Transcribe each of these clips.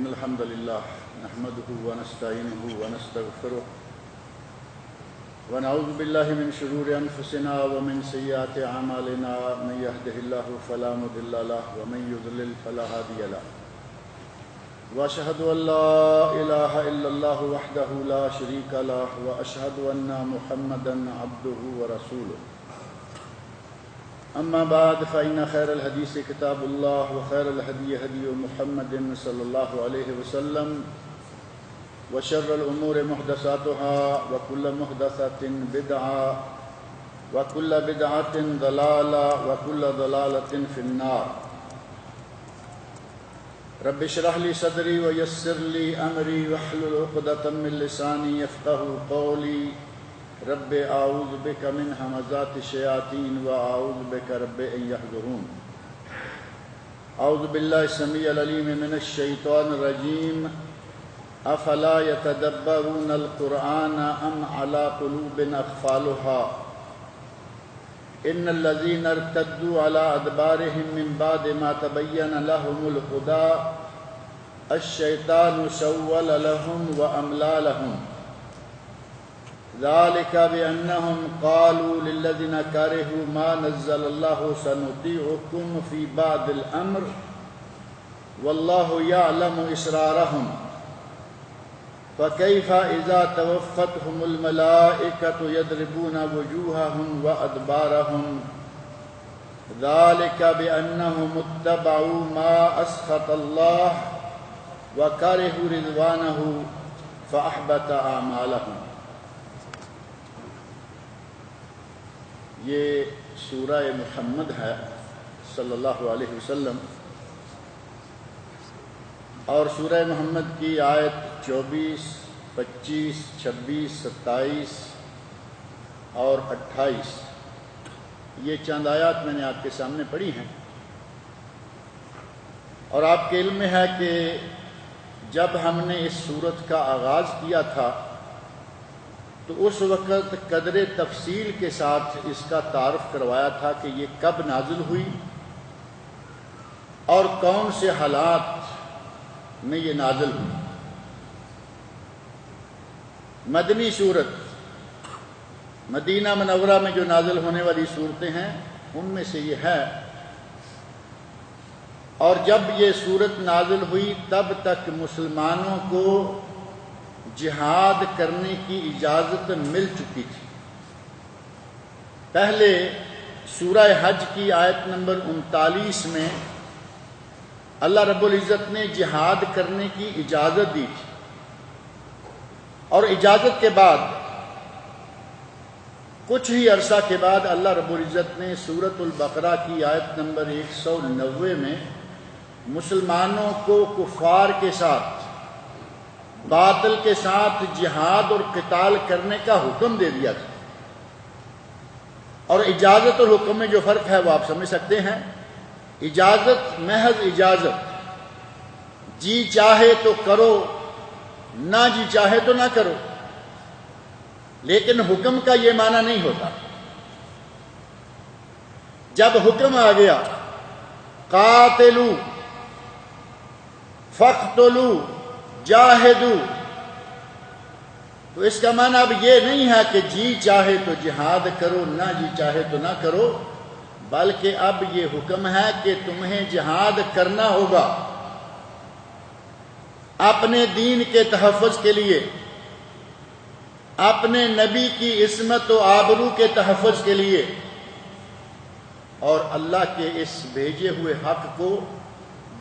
إن الحمد لله نحمده ونستعينه ونستغفره ونعوذ بالله من شرور أنفسنا ومن سيئات أعمالنا من يهده الله فلا مضل له ومن يضلل فلا هادي له وأشهد أن لا إله إلا الله وحده لا شريك له وأشهد أن محمدا عبده ورسوله أما بعد فإن خير الحديث كتاب الله وخير الهدي هدي محمد صلى الله عليه وسلم وشر الأمور محدثاتها وكل محدثة بدعة وكل بدعة ضلالة وكل ضلالة في النار رب اشرح لي صدري ويسر لي أمري واحلل عقدة من لساني يفقهوا قولي رب اعوذ بك من همزات الشياطين واعوذ بك رب ان يحضرون اعوذ بالله السميع العليم من الشيطان الرجيم افلا يتدبرون القرآن ام على قلوب اقفالها ان الذين ارتدوا على ادبارهم من بعد ما تبين لهم الهدى الشيطان سول لهم واملى لهم ذلك بأنهم قالوا للذين كرهوا ما نزل الله سنطيعكم في بعض الأمر والله يعلم إسرارهم فكيف إذا توفتهم الملائكة يضربون وجوههم وأدبارهم ذلك بأنهم اتبعوا ما أسخط الله وكرهوا رضوانه فأحبط أعمالهم۔ یہ سورہ محمد ہے صلی اللہ علیہ وسلم، اور سورہ محمد کی آیت 24، 25، 26، 27 اور 28 یہ چند آیات میں نے آپ کے سامنے پڑھی ہیں، اور آپ کے علم میں ہے کہ جب ہم نے اس سورت کا آغاز کیا تھا تو اس وقت قدر تفصیل کے ساتھ اس کا تعارف کروایا تھا کہ یہ کب نازل ہوئی اور کون سے حالات میں یہ نازل ہوئی۔ مدنی سورت، مدینہ منورہ میں جو نازل ہونے والی صورتیں ہیں ان میں سے یہ ہے، اور جب یہ سورت نازل ہوئی تب تک مسلمانوں کو جہاد کرنے کی اجازت مل چکی تھی۔ پہلے سورہ حج کی آیت نمبر 39 میں اللہ رب العزت نے جہاد کرنے کی اجازت دی تھی، اور اجازت کے بعد کچھ ہی عرصہ کے بعد اللہ رب العزت نے سورۃ البقرہ کی آیت نمبر 190 میں مسلمانوں کو کفار کے ساتھ، باطل کے ساتھ جہاد اور قتال کرنے کا حکم دے دیا تھا۔ اور اجازت اور حکم میں جو فرق ہے وہ آپ سمجھ سکتے ہیں۔ اجازت محض اجازت، جی چاہے تو کرو، نہ جی چاہے تو نہ کرو، لیکن حکم کا یہ معنی نہیں ہوتا۔ جب حکم آ گیا قاتلو فاقتلو جاہدو، تو اس کا معنی اب یہ نہیں ہے کہ جی چاہے تو جہاد کرو، نہ جی چاہے تو نہ کرو، بلکہ اب یہ حکم ہے کہ تمہیں جہاد کرنا ہوگا اپنے دین کے تحفظ کے لیے، اپنے نبی کی عصمت و آبرو کے تحفظ کے لیے، اور اللہ کے اس بھیجے ہوئے حق کو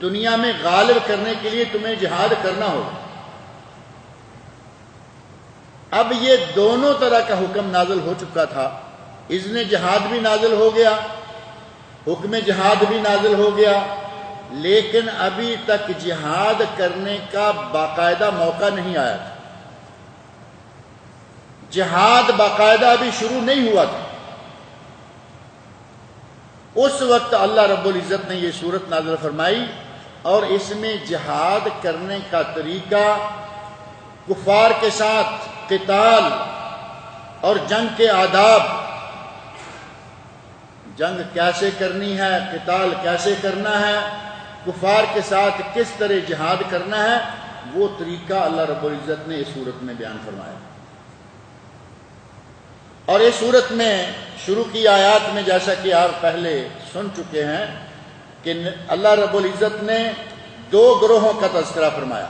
دنیا میں غالب کرنے کے لیے تمہیں جہاد کرنا ہوگا۔ اب یہ دونوں طرح کا حکم نازل ہو چکا تھا، اذن جہاد بھی نازل ہو گیا، حکم جہاد بھی نازل ہو گیا، لیکن ابھی تک جہاد کرنے کا باقاعدہ موقع نہیں آیا تھا۔ جہاد باقاعدہ ابھی شروع نہیں ہوا تھا۔ اس وقت اللہ رب العزت نے یہ سورت نازل فرمائی، اور اس میں جہاد کرنے کا طریقہ، کفار کے ساتھ قتال اور جنگ کے آداب، جنگ کیسے کرنی ہے، قتال کیسے کرنا ہے، کفار کے ساتھ کس طرح جہاد کرنا ہے، وہ طریقہ اللہ رب العزت نے اس صورت میں بیان فرمایا۔ اور اس صورت میں شروع کی آیات میں جیسا کہ آپ پہلے سن چکے ہیں کہ اللہ رب العزت نے دو گروہوں کا تذکرہ فرمایا،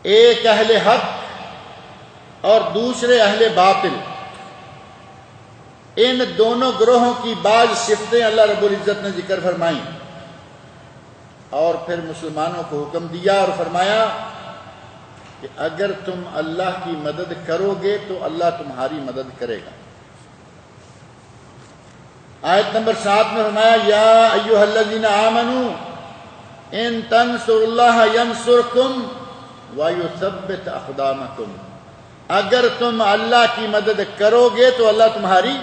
ایک اہل حق اور دوسرے اہل باطل۔ ان دونوں گروہوں کی بعض صفتیں اللہ رب العزت نے ذکر فرمائیں اور پھر مسلمانوں کو حکم دیا اور فرمایا کہ اگر تم اللہ کی مدد کرو گے تو اللہ تمہاری مدد کرے گا۔ آیت نمبر 7 میں فرمایا یا ایھا الذین آمنوا ان تنصروا اللہ ینصرکم ویثبت اقدامکم، اگر تم اللہ کی مدد کرو گے تو اللہ تمہاری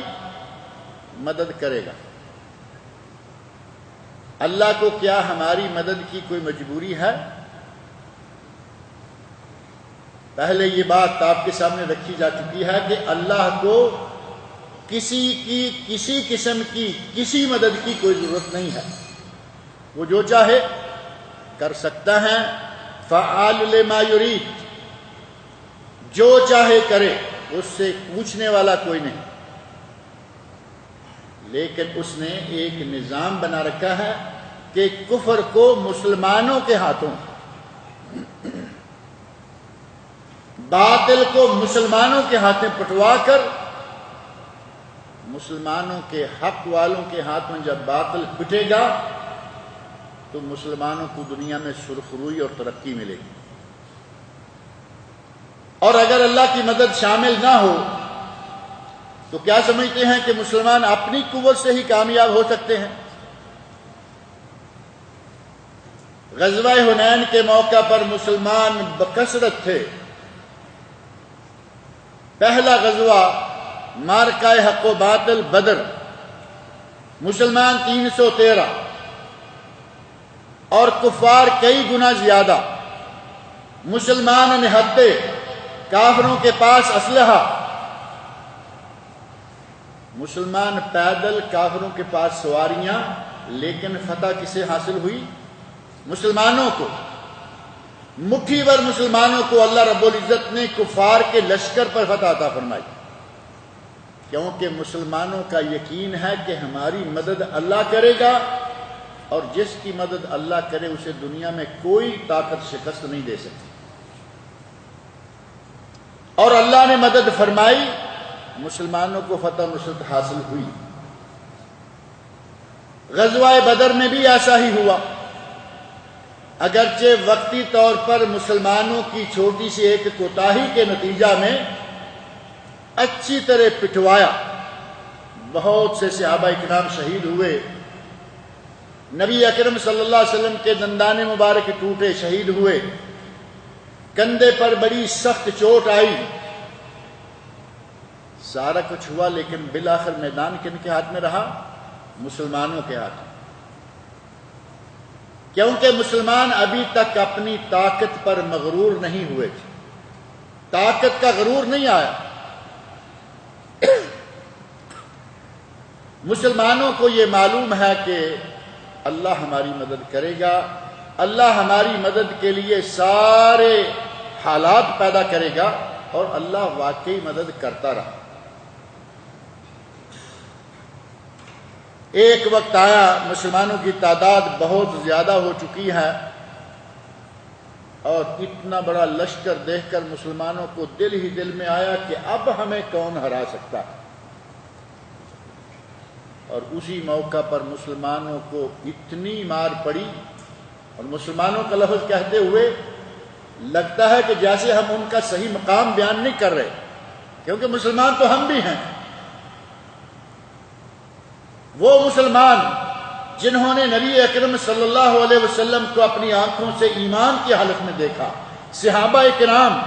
مدد کرے گا۔ اللہ کو کیا ہماری مدد کی کوئی مجبوری ہے؟ پہلے یہ بات آپ کے سامنے رکھی جا چکی ہے کہ اللہ کو کسی قسم کی کسی مدد کی کوئی ضرورت نہیں ہے، وہ جو چاہے کر سکتا ہے، فعال لما یرید، جو چاہے کرے، اس سے پوچھنے والا کوئی نہیں۔ لیکن اس نے ایک نظام بنا رکھا ہے کہ کفر کو مسلمانوں کے ہاتھوں، باطل کو مسلمانوں کے ہاتھوں پٹوا کر مسلمانوں کے حق والوں کے ہاتھ میں جب باطل پٹے گا تو مسلمانوں کو دنیا میں سرخروئی اور ترقی ملے گی۔ اور اگر اللہ کی مدد شامل نہ ہو تو کیا سمجھتے ہیں کہ مسلمان اپنی قوت سے ہی کامیاب ہو سکتے ہیں؟ غزوہ حنین کے موقع پر مسلمان بکثرت تھے۔ پہلا غزوہ معرکہ حق و باطل بدر، مسلمان 313 اور کفار کئی گنا زیادہ، مسلمان نہتے، کافروں کے پاس اسلحہ، مسلمان پیدل، کافروں کے پاس سواریاں، لیکن فتح کسے حاصل ہوئی؟ مسلمانوں کو۔ مٹھی بھر مسلمانوں کو اللہ رب العزت نے کفار کے لشکر پر فتح عطا فرمائی، کیونکہ مسلمانوں کا یقین ہے کہ ہماری مدد اللہ کرے گا، اور جس کی مدد اللہ کرے اسے دنیا میں کوئی طاقت شکست نہیں دے سکتی۔ اور اللہ نے مدد فرمائی، مسلمانوں کو فتح نصرت حاصل ہوئی۔ غزوہ بدر میں بھی ایسا ہی ہوا، اگرچہ وقتی طور پر مسلمانوں کی چھوٹی سی ایک کوتاہی کے نتیجہ میں اچھی طرح پٹوایا، بہت سے صحابہ اکرام شہید ہوئے، نبی اکرم صلی اللہ علیہ وسلم کے دندان مبارک ٹوٹے، شہید ہوئے، کندھے پر بڑی سخت چوٹ آئی، سارا کچھ ہوا، لیکن بالآخر میدان کن کے ہاتھ میں رہا؟ مسلمانوں کے ہاتھ میں، کیونکہ مسلمان ابھی تک اپنی طاقت پر مغرور نہیں ہوئے تھے، طاقت کا غرور نہیں آیا۔ مسلمانوں کو یہ معلوم ہے کہ اللہ ہماری مدد کرے گا، اللہ ہماری مدد کے لیے سارے حالات پیدا کرے گا، اور اللہ واقعی مدد کرتا رہا۔ ایک وقت آیا مسلمانوں کی تعداد بہت زیادہ ہو چکی ہے، اور اتنا بڑا لشکر دیکھ کر مسلمانوں کو دل ہی دل میں آیا کہ اب ہمیں کون ہرا سکتا ہے۔ اور اسی موقع پر مسلمانوں کو اتنی مار پڑی، اور مسلمانوں کا لفظ کہتے ہوئے لگتا ہے کہ جیسے ہم ان کا صحیح مقام بیان نہیں کر رہے، کیونکہ مسلمان تو ہم بھی ہیں۔ وہ مسلمان جنہوں نے نبی اکرم صلی اللہ علیہ وسلم کو اپنی آنکھوں سے ایمان کی حالت میں دیکھا، صحابہ کرام،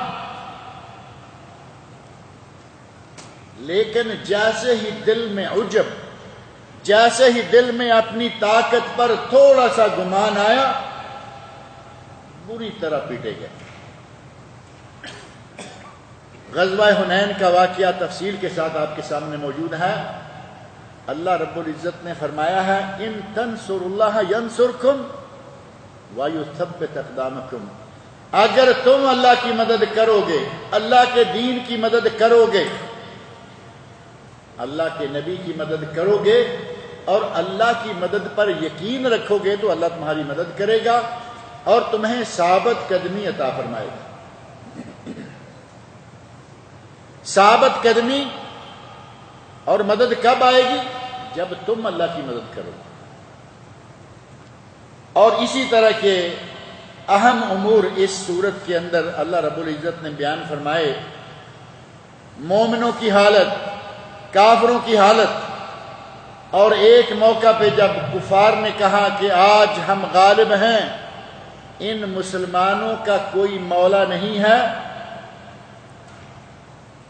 لیکن جیسے ہی دل میں عجب، جیسے ہی دل میں اپنی طاقت پر تھوڑا سا گمان آیا، بری طرح پیٹے گئے۔ غزوہ حنین کا واقعہ تفصیل کے ساتھ آپ کے سامنے موجود ہے۔ اللہ رب العزت نے فرمایا ہے ان تنصروا اللہ ینصرکم وَيُثَبِّتْ أَقْدَامَكُمْ، اگر تم اللہ کی مدد کرو گے، اللہ کے دین کی مدد کرو گے، اللہ کے نبی کی مدد کرو گے اور اللہ کی مدد پر یقین رکھو گے تو اللہ تمہاری مدد کرے گا اور تمہیں ثابت قدمی عطا فرمائے گا۔ ثابت قدمی اور مدد کب آئے گی؟ جب تم اللہ کی مدد کرو گے۔ اور اسی طرح کے اہم امور اس صورت کے اندر اللہ رب العزت نے بیان فرمائے، مومنوں کی حالت، کافروں کی حالت، اور ایک موقع پہ جب کفار نے کہا کہ آج ہم غالب ہیں، ان مسلمانوں کا کوئی مولا نہیں ہے،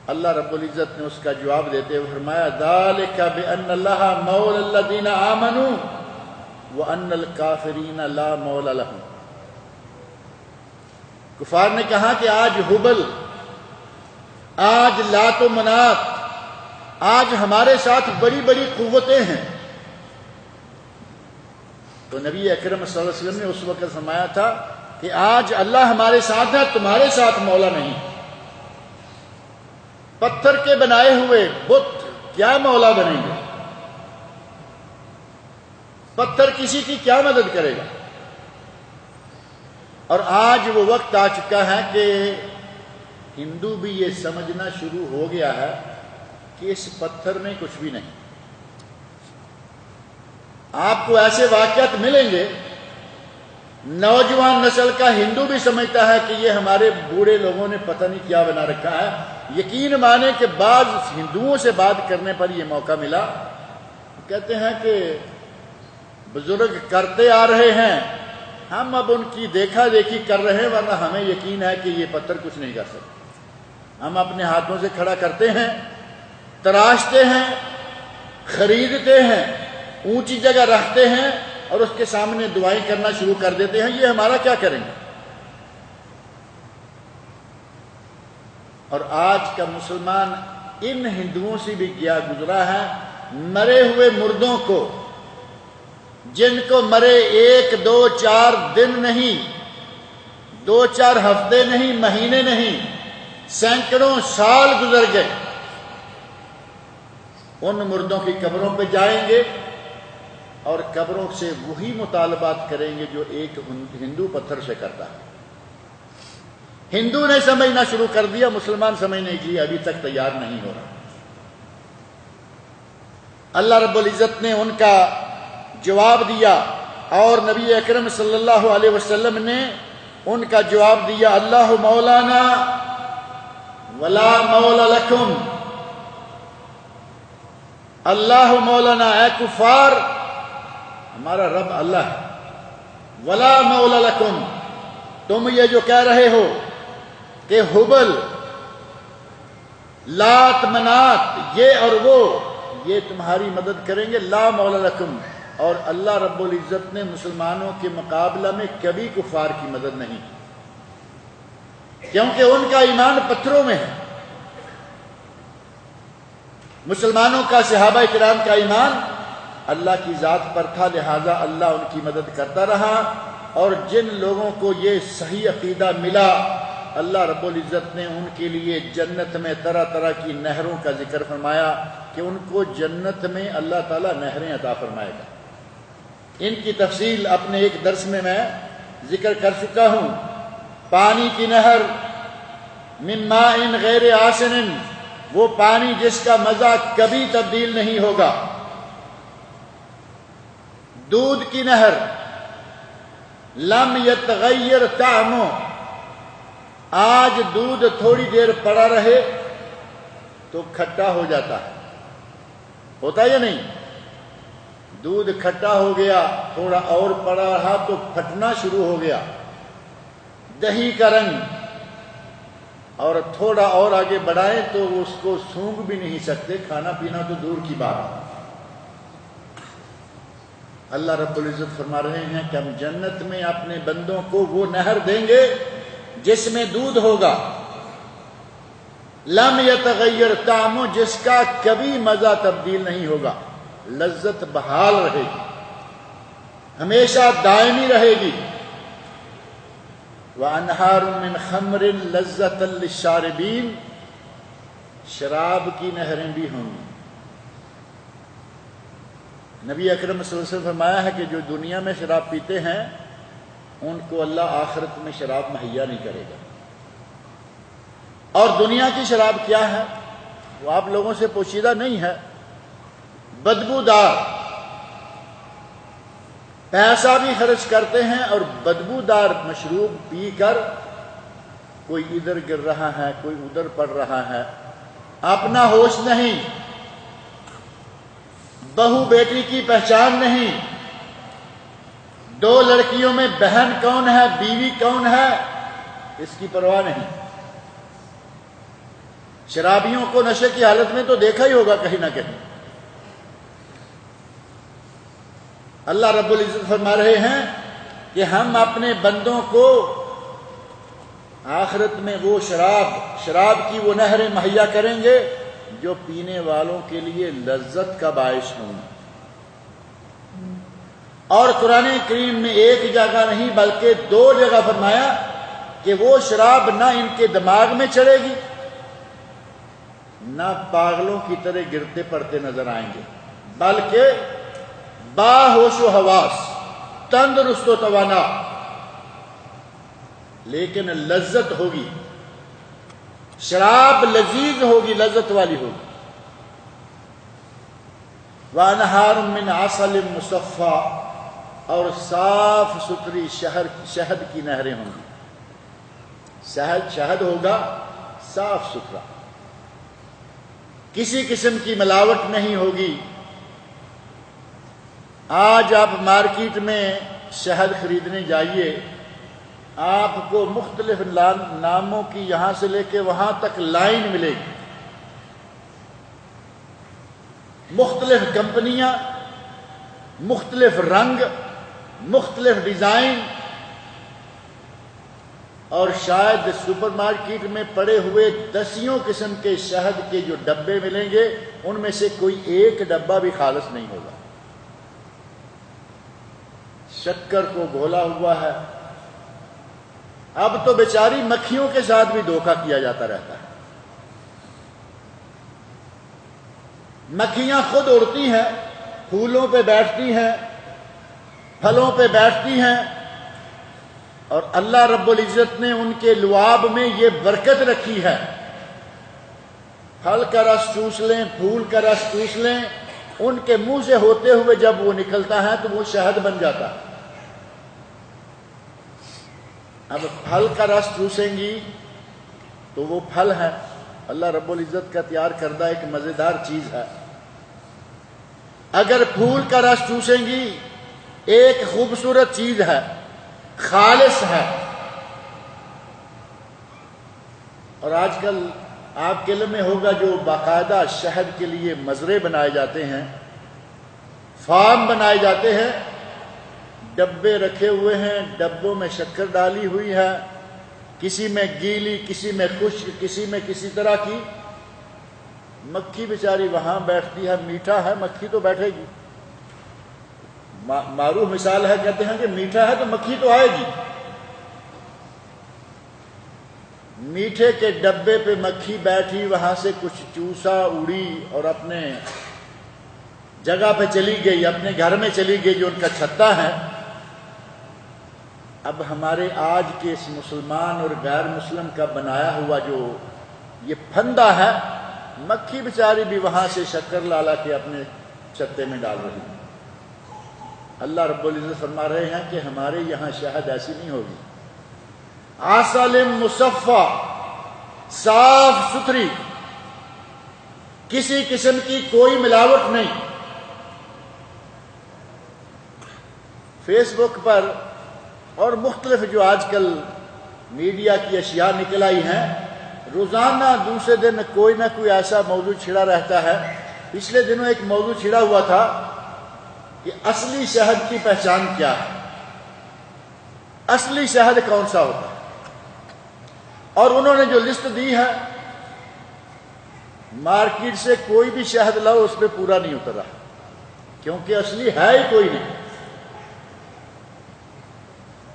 اللہ رب العزت نے اس کا جواب دیتے ہوئے فرمایا ذَلِكَ بِأَنَّ اللَّهَ مَوْلَى الَّذِينَ آمَنُوا وَأَنَّ الْكَافِرِينَ لَا مَوْلَى لَهُمْ۔ کفار نے کہا کہ آج ہبل، آج لات و منات، آج ہمارے ساتھ بڑی بڑی قوتیں ہیں، تو نبی اکرم صلی اللہ علیہ وسلم نے اس وقت فرمایا تھا کہ آج اللہ ہمارے ساتھ ہے، تمہارے ساتھ مولا نہیں۔ پتھر کے بنائے ہوئے بت کیا مولا بنیں گے؟ پتھر کسی کی کیا مدد کرے گا؟ اور آج وہ وقت آ چکا ہے کہ ہندو بھی یہ سمجھنا شروع ہو گیا ہے کہ اس پتھر میں کچھ بھی نہیں۔ آپ کو ایسے واقعات ملیں گے، نوجوان نسل کا ہندو بھی سمجھتا ہے کہ یہ ہمارے بوڑھے لوگوں نے پتہ نہیں کیا بنا رکھا ہے۔ یقین مانے کہ بعض ہندوؤں سے بات کرنے پر یہ موقع ملا، کہتے ہیں کہ بزرگ کرتے آ رہے ہیں، ہم اب ان کی دیکھا دیکھی کر رہے ہیں، ورنہ ہمیں یقین ہے کہ یہ پتھر کچھ نہیں کر سکتے۔ ہم اپنے ہاتھوں سے کھڑا کرتے ہیں، تراشتے ہیں، خریدتے ہیں، اونچی جگہ رکھتے ہیں اور اس کے سامنے دعائیں کرنا شروع کر دیتے ہیں، یہ ہمارا کیا کریں گے؟ اور آج کا مسلمان ان ہندوؤں سے بھی گیا گزرا ہے، مرے ہوئے مردوں کو، جن کو مرے 1 2 4 دن نہیں، 2 4 ہفتے نہیں، مہینے نہیں، سینکڑوں سال گزر گئے، ان مردوں کی قبروں پہ جائیں گے اور قبروں سے وہی مطالبات کریں گے جو ایک ہندو پتھر سے کرتا ہے۔ ہندو نے سمجھنا شروع کر دیا، مسلمان سمجھنے کے لیے ابھی تک تیار نہیں ہو رہا۔ اللہ رب العزت نے ان کا جواب دیا اور نبی اکرم صلی اللہ علیہ وسلم نے ان کا جواب دیا، اللہ مولانا ولا مولا لکم، اللہ مولانا، اے کفار ہمارا رب اللہ ہے، ولا مولا لکم، تم یہ جو کہہ رہے ہو کہ حبل، لات، منات، یہ اور وہ، یہ تمہاری مدد کریں گے، لا مولا لکم، اور اللہ رب العزت نے مسلمانوں کے مقابلہ میں کبھی کفار کی مدد نہیں کی، کیونکہ ان کا ایمان پتھروں میں ہے۔ مسلمانوں کا، صحابہ کرام کا ایمان اللہ کی ذات پر تھا، لہذا اللہ ان کی مدد کرتا رہا، اور جن لوگوں کو یہ صحیح عقیدہ ملا، اللہ رب العزت نے ان کے لیے جنت میں طرح طرح کی نہروں کا ذکر فرمایا کہ ان کو جنت میں اللہ تعالیٰ نہریں عطا فرمائے گا۔ ان کی تفصیل اپنے ایک درس میں ذکر کر چکا ہوں۔ پانی کی نہر، من ماء غیر آسن، وہ پانی جس کا مزہ کبھی تبدیل نہیں ہوگا۔ دودھ کی نہر، لم یتغیر طعمہ، آج دودھ تھوڑی دیر پڑا رہے تو کھٹا ہو جاتا ہے، ہوتا ہے یا نہیں؟ دودھ کھٹا ہو گیا، تھوڑا اور پڑا رہا تو پھٹنا شروع ہو گیا۔ دہی کا رنگ، اور تھوڑا اور آگے بڑھائیں تو اس کو سونگھ بھی نہیں سکتے، کھانا پینا تو دور کی بات۔ اللہ رب العزت فرما رہے ہیں کہ ہم جنت میں اپنے بندوں کو وہ نہر دیں گے جس میں دودھ ہوگا، لم یتغیر طعمہ، جس کا کبھی مزہ تبدیل نہیں ہوگا۔ لذت بحال رہے گی، ہمیشہ دائمی رہے گی۔ وَأَنْهَارٌ مِّنْ خَمْرٍ لَذَّةً لِلشَّارِبِينَ، شراب کی نہریں بھی ہوں گی۔ نبی اکرم صلی اللہ علیہ وسلم فرمایا ہے کہ جو دنیا میں شراب پیتے ہیں ان کو اللہ آخرت میں شراب مہیا نہیں کرے گا۔ اور دنیا کی شراب کیا ہے وہ آپ لوگوں سے پوشیدہ نہیں ہے، بدبودار، پیسہ بھی خرچ کرتے ہیں اور بدبودار مشروب پی کر کوئی ادھر گر رہا ہے، کوئی ادھر پڑ رہا ہے، اپنا ہوش نہیں، بہو بیٹی کی پہچان نہیں، دو لڑکیوں میں بہن کون ہے، بیوی کون ہے، اس کی پرواہ نہیں۔ شرابیوں کو نشے کی حالت میں تو دیکھا ہی ہوگا کہیں نہ کہیں۔ اللہ رب العزت فرما رہے ہیں کہ ہم اپنے بندوں کو آخرت میں وہ شراب کی وہ نہریں مہیا کریں گے جو پینے والوں کے لیے لذت کا باعث ہوں۔ اور قرآن کریم میں ایک جگہ نہیں بلکہ 2 جگہ فرمایا کہ وہ شراب نہ ان کے دماغ میں چڑھے گی، نہ پاگلوں کی طرح گرتے پڑتے نظر آئیں گے، بلکہ باہوش و حواس، تندرست و توانا، لیکن لذت ہوگی، شراب لذیذ ہوگی، لذت والی ہوگی۔ وَأَنْهَارٌ مِّنْ عَسَلٍ مُّصَفًّى، اور صاف ستھری شہد کی نہریں ہوں گی۔ شہد ہوگا صاف ستھرا، کسی قسم کی ملاوٹ نہیں ہوگی۔ آج آپ مارکیٹ میں شہد خریدنے جائیے، آپ کو مختلف ناموں کی یہاں سے لے کے وہاں تک لائن ملے گی، مختلف کمپنیاں، مختلف رنگ، مختلف ڈیزائن، اور شاید سپر مارکیٹ میں پڑے ہوئے 10 قسم کے شہد کے جو ڈبے ملیں گے ان میں سے کوئی ایک ڈبہ بھی خالص نہیں ہوگا۔ شکر کو گھولا ہوا ہے۔ اب تو بیچاری مکھیوں کے ساتھ بھی دھوکہ کیا جاتا رہتا ہے۔ مکھیاں خود اڑتی ہیں، پھولوں پہ بیٹھتی ہیں، پھلوں پہ بیٹھتی ہیں، اور اللہ رب العزت نے ان کے لعاب میں یہ برکت رکھی ہے، پھل کا رس چوس لیں، پھول کا رس چوس لیں، ان کے منہ سے ہوتے ہوئے جب وہ نکلتا ہے تو وہ شہد بن جاتا ہے۔ اب پھل کا رس چوسیں گی تو وہ پھل ہے، اللہ رب العزت کا تیار کردہ ایک مزیدار چیز ہے۔ اگر پھول کا رس چوسیں گی ایک خوبصورت چیز ہے، خالص ہے۔ اور آج کل آپ کے علم میں ہوگا جو باقاعدہ شہد کے لیے مزرے بنائے جاتے ہیں، فارم بنائے جاتے ہیں، ڈبے رکھے ہوئے ہیں، ڈبوں میں شکر ڈالی ہوئی ہے، کسی میں گیلی، کسی میں خشک، کسی میں کسی طرح کی۔ مکھی بیچاری وہاں بیٹھتی ہے، میٹھا ہے مکھی تو بیٹھے گی، معروف مثال ہے، کہتے ہیں کہ میٹھا ہے تو مکھی تو آئے گی۔ میٹھے کے ڈبے پہ مکھی بیٹھی، وہاں سے کچھ چوسا، اڑی اور اپنے جگہ پہ چلی گئی، اپنے گھر میں چلی گئی جو ان کا چھتا ہے۔ اب ہمارے آج کے اس مسلمان اور غیر مسلم کا بنایا ہوا جو یہ پھندا ہے، مکھی بیچاری بھی وہاں سے شکر لالا کے اپنے چھتے میں ڈال رہی ہے۔ اللہ رب العزت فرما رہے ہیں کہ ہمارے یہاں شہد ایسی نہیں ہوگی، عسل مصفی، صاف ستھری، کسی قسم کی کوئی ملاوٹ نہیں۔ فیس بک پر اور مختلف جو آج کل میڈیا کی اشیاء نکل آئی ہیں، روزانہ دوسرے دن کوئی نہ کوئی ایسا موضوع چھڑا رہتا ہے۔ پچھلے دنوں ایک موضوع چھڑا ہوا تھا کہ اصلی شہد کی پہچان کیا ہے، اصلی شہد کون سا ہوتا ہے، اور انہوں نے جو لسٹ دی ہے، مارکیٹ سے کوئی بھی شہد لاؤ اس پہ پورا نہیں اتر رہا۔ کیونکہ اصلی ہے ہی کوئی نہیں۔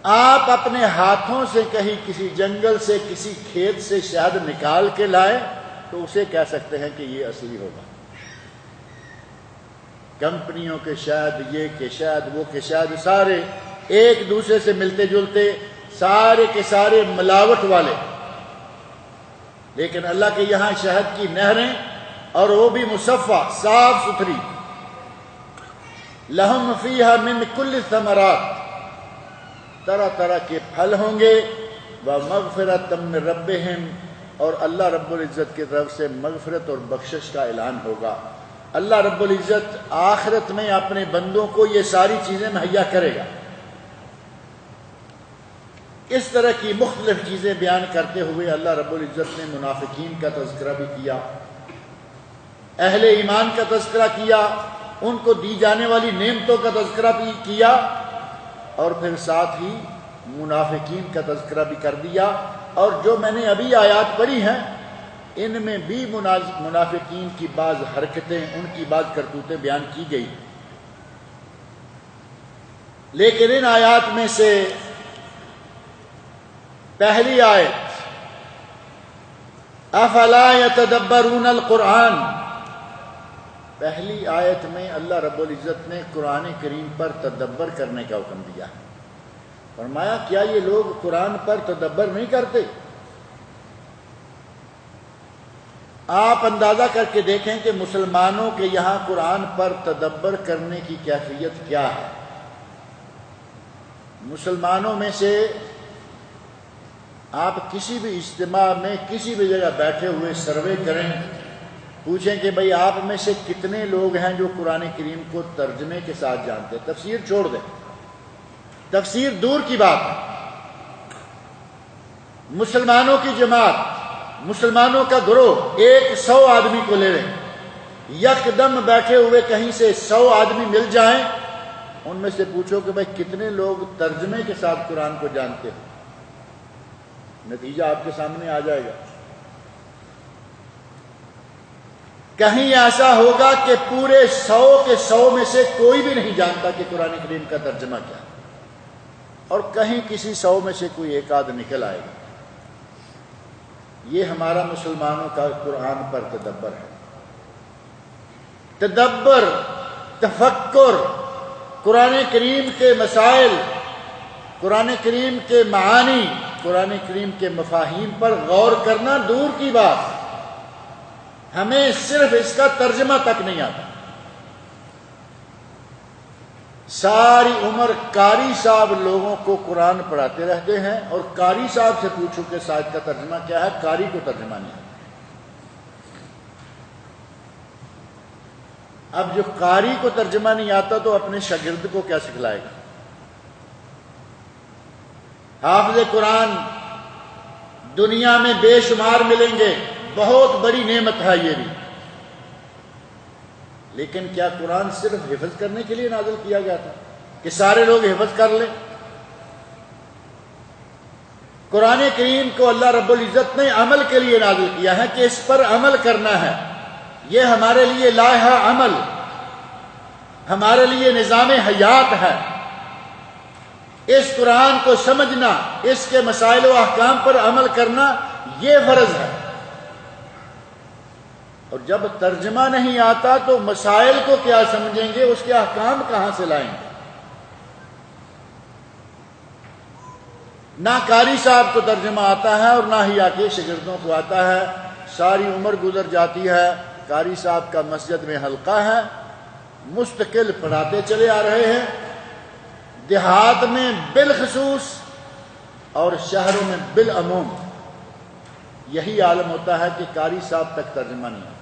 آپ اپنے ہاتھوں سے کہیں کسی جنگل سے کسی کھیت سے شہد نکال کے لائے تو اسے کہہ سکتے ہیں کہ یہ اصلی ہوگا۔ کمپنیوں کے شہد، یہ کے شہد، وہ کے شہد، سارے ایک دوسرے سے ملتے جلتے، سارے کے سارے ملاوٹ والے، لیکن اللہ کے یہاں شہد کی نہریں، اور وہ بھی مصفہ، صاف ستھری۔ لہم فیہا من کل الثمرات، طرح طرح کے پھل ہوں گے، ومغفرۃ من ربہم، اور اللہ رب العزت کی طرف سے مغفرت اور بخشش کا اعلان ہوگا۔ اللہ رب العزت آخرت میں اپنے بندوں کو یہ ساری چیزیں مہیا کرے گا۔ اس طرح کی مختلف چیزیں بیان کرتے ہوئے اللہ رب العزت نے منافقین کا تذکرہ بھی کیا، اہل ایمان کا تذکرہ کیا، ان کو دی جانے والی نعمتوں کا تذکرہ بھی کیا، اور پھر ساتھ ہی منافقین کا تذکرہ بھی کر دیا۔ اور جو میں نے ابھی آیات پڑھی ہیں ان میں بھی منافقین کی بعض حرکتیں، ان کی بعض کرتوتیں بیان کی گئی، لیکن ان آیات میں سے پہلی آیت افلا یتدبرون القرآن، پہلی آیت میں اللہ رب العزت نے قرآن کریم پر تدبر کرنے کا حکم دیا۔ فرمایا کیا یہ لوگ قرآن پر تدبر نہیں کرتے؟ آپ اندازہ کر کے دیکھیں کہ مسلمانوں کے یہاں قرآن پر تدبر کرنے کی کیفیت کیا ہے۔ مسلمانوں میں سے آپ کسی بھی اجتماع میں کسی بھی جگہ بیٹھے ہوئے سروے کریں، پوچھیں کہ بھئی آپ میں سے کتنے لوگ ہیں جو قرآن کریم کو ترجمے کے ساتھ جانتے ہیں؟ تفسیر چھوڑ دیں، تفسیر دور کی بات ہے۔ مسلمانوں کی جماعت، مسلمانوں کا گروہ 100 آدمی کو لے لیں، یکدم بیٹھے ہوئے کہیں سے 100 آدمی مل جائیں، ان میں سے پوچھو کہ بھئی کتنے لوگ ترجمے کے ساتھ قرآن کو جانتے ہیں؟ نتیجہ آپ کے سامنے آ جائے گا۔ کہیں ایسا ہوگا کہ پورے 100 کے 100 میں سے کوئی بھی نہیں جانتا کہ قرآن کریم کا ترجمہ کیا ہے، اور کہیں کسی 100 میں سے کوئی ایک آدھ نکل آئے گا۔ یہ ہمارا مسلمانوں کا قرآن پر تدبر ہے۔ تدبر، تفکر، قرآن کریم کے مسائل، قرآن کریم کے معانی، قرآن کریم کے مفاہیم پر غور کرنا دور کی بات، ہمیں صرف اس کا ترجمہ تک نہیں آتا۔ ساری عمر قاری صاحب لوگوں کو قرآن پڑھاتے رہتے ہیں، اور قاری صاحب سے پوچھو کہ ساتھ کا ترجمہ کیا ہے، قاری کو ترجمہ نہیں آتا۔ اب جو قاری کو ترجمہ نہیں آتا تو اپنے شاگرد کو کیا سکھلائے گا؟ حافظ قرآن دنیا میں بے شمار ملیں گے، بہت بڑی نعمت ہے یہ بھی، لیکن کیا قرآن صرف حفظ کرنے کے لیے نازل کیا گیا تھا کہ سارے لوگ حفظ کر لیں؟ قرآن کریم کو اللہ رب العزت نے عمل کے لیے نازل کیا ہے کہ اس پر عمل کرنا ہے، یہ ہمارے لیے لائحہ عمل، ہمارے لیے نظام حیات ہے۔ اس قرآن کو سمجھنا، اس کے مسائل و احکام پر عمل کرنا یہ فرض ہے، اور جب ترجمہ نہیں آتا تو مسائل کو کیا سمجھیں گے، اس کے احکام کہاں سے لائیں گے؟ نہ قاری صاحب کو ترجمہ آتا ہے اور نہ ہی آگے شاگردوں کو آتا ہے۔ ساری عمر گزر جاتی ہے، قاری صاحب کا مسجد میں حلقہ ہے، مستقل پڑھاتے چلے آ رہے ہیں، دیہات میں بالخصوص اور شہروں میں بالعموم یہی عالم ہوتا ہے کہ قاری صاحب تک ترجمہ نہیں ہے،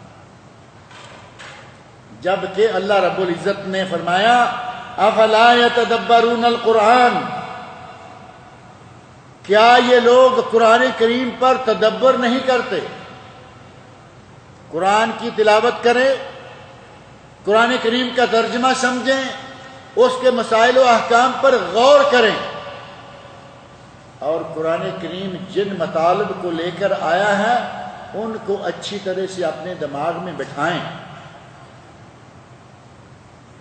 جبکہ اللہ رب العزت نے فرمایا افلا یتدبرون القرآن، کیا یہ لوگ قرآن کریم پر تدبر نہیں کرتے؟ قرآن کی تلاوت کریں، قرآن کریم کا ترجمہ سمجھیں، اس کے مسائل و احکام پر غور کریں، اور قرآن کریم جن مطالب کو لے کر آیا ہے ان کو اچھی طرح سے اپنے دماغ میں بٹھائیں۔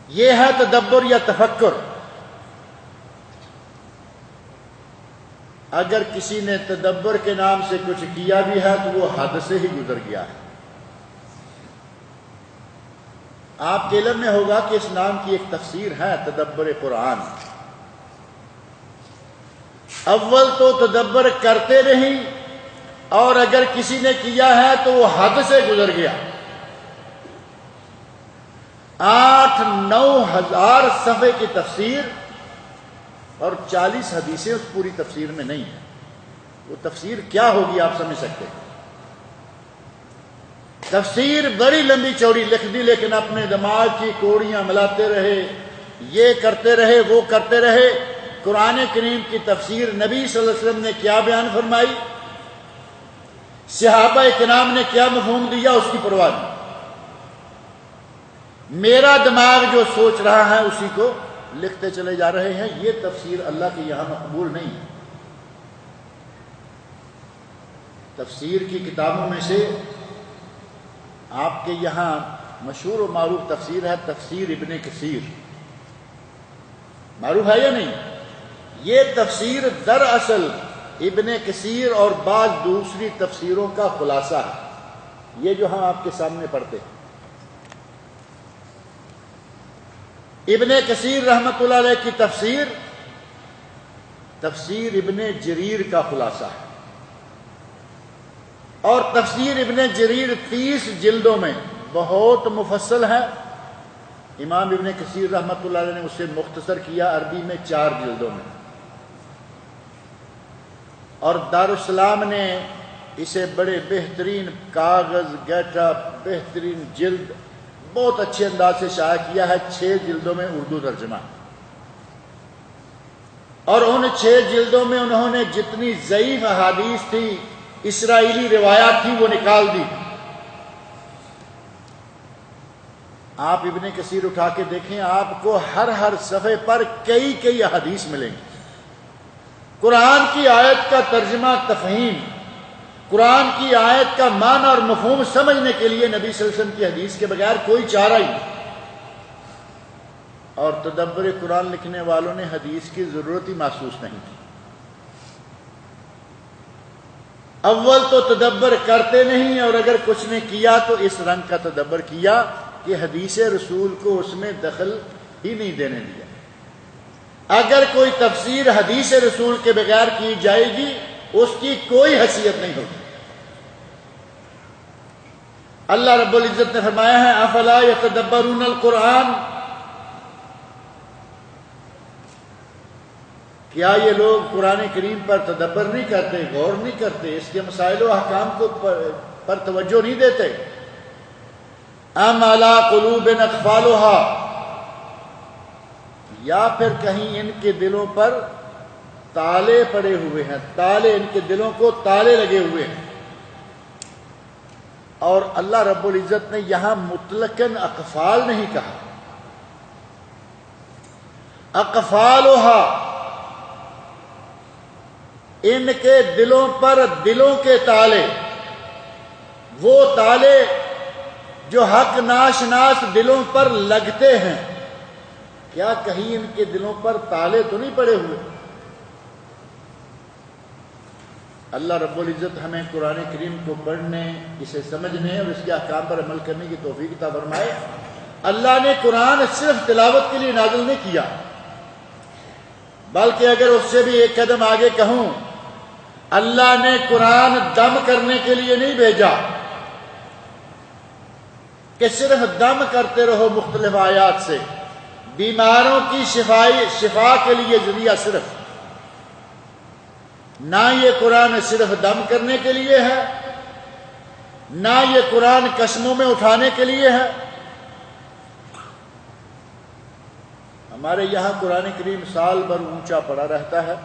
یہ ہے تدبر یا تفکر۔ اگر کسی نے تدبر کے نام سے کچھ کیا بھی ہے تو وہ حد سے ہی گزر گیا ہے۔ آپ کے علم میں ہوگا کہ اس نام کی ایک تفسیر ہے تدبر قرآن۔ اول تو تدبر کرتے نہیں، اور اگر کسی نے کیا ہے تو وہ حد سے گزر گیا۔ 8-9 ہزار صفحے کی تفسیر اور 40 حدیثیں اس پوری تفسیر میں نہیں ہیں۔ وہ تفسیر کیا ہوگی آپ سمجھ سکتے ہیں؟ تفسیر بڑی لمبی چوڑی لکھ دی، لیکن اپنے دماغ کی کوڑیاں ملاتے رہے، یہ کرتے رہے، وہ کرتے رہے۔ قرآن کریم کی تفسیر نبی صلی اللہ علیہ وسلم نے کیا بیان فرمائی، صحابہ کرام نے کیا مفہوم دیا، اس کی پرواہ نہیں۔ میرا دماغ جو سوچ رہا ہے اسی کو لکھتے چلے جا رہے ہیں۔ یہ تفسیر اللہ کے یہاں مقبول نہیں ہے۔ تفسیر کی کتابوں میں سے آپ کے یہاں مشہور و معروف تفسیر ہے تفسیر ابن کثیر، معروف ہے یا نہیں؟ یہ تفسیر دراصل ابن کثیر اور بعض دوسری تفسیروں کا خلاصہ ہے، یہ جو ہم آپ کے سامنے پڑھتے ہیں۔ ابن کثیر رحمۃ اللہ علیہ کی تفسیر تفسیر ابن جریر کا خلاصہ ہے، اور تفسیر ابن جریر 30 جلدوں میں بہت مفصل ہے۔ امام ابن کثیر رحمۃ اللہ علیہ نے اسے مختصر کیا عربی میں 4 جلدوں میں، اور دارالسلام نے اسے بڑے بہترین کاغذ گیٹا بہترین جلد بہت اچھے انداز سے شائع کیا ہے، 6 جلدوں میں اردو ترجمہ۔ اور ان 6 جلدوں میں انہوں نے جتنی ضعیف احادیث تھی، اسرائیلی روایات تھی، وہ نکال دی۔ آپ ابن کثیر اٹھا کے دیکھیں، آپ کو ہر صفحے پر کئی احادیث ملیں گی۔ قرآن کی آیت کا ترجمہ تفہیم، قرآن کی آیت کا معنی اور مفہوم سمجھنے کے لیے نبی صلی اللہ علیہ وسلم کی حدیث کے بغیر کوئی چارہ ہی نہیں۔ اور تدبر قرآن لکھنے والوں نے حدیث کی ضرورت ہی محسوس نہیں کی۔ اول تو تدبر کرتے نہیں، اور اگر کچھ نے کیا تو اس رنگ کا تدبر کیا کہ حدیث رسول کو اس میں دخل ہی نہیں دینے دیا۔ اگر کوئی تفسیر حدیث رسول کے بغیر کی جائے گی اس کی کوئی حیثیت نہیں ہوگی۔ اللہ رب العزت نے فرمایا ہے افلا یتدبرون القرآن، کیا یہ لوگ قرآن کریم پر تدبر نہیں کرتے، غور نہیں کرتے، اس کے مسائل و احکام کو پر توجہ نہیں دیتے؟ ام علی قلوب اقفالها، یا پھر کہیں ان کے دلوں پر تالے پڑے ہوئے ہیں، تالے، ان کے دلوں کو تالے لگے ہوئے ہیں۔ اور اللہ رب العزت نے یہاں مطلقاً اقفال نہیں کہا، اقفالها، ان کے دلوں پر دلوں کے تالے، وہ تالے جو حق ناشناس دلوں پر لگتے ہیں، کیا کہیں ان کے دلوں پر تالے تو نہیں پڑے ہوئے؟ اللہ رب العزت ہمیں قرآن کریم کو پڑھنے، اسے سمجھنے اور اس کے احکام پر عمل کرنے کی توفیق عطا فرمائے۔ اللہ نے قرآن صرف تلاوت کے لیے نازل نہیں کیا، بلکہ اگر اس سے بھی ایک قدم آگے کہوں، اللہ نے قرآن دم کرنے کے لیے نہیں بھیجا کہ صرف دم کرتے رہو مختلف آیات سے، بیماروں کی شفا کے لیے ذریعہ صرف، نہ یہ قرآن صرف دم کرنے کے لیے ہے، نہ یہ قرآن قسموں میں اٹھانے کے لیے ہے۔ ہمارے یہاں قرآن کریم سال بھر اونچا پڑا رہتا ہے،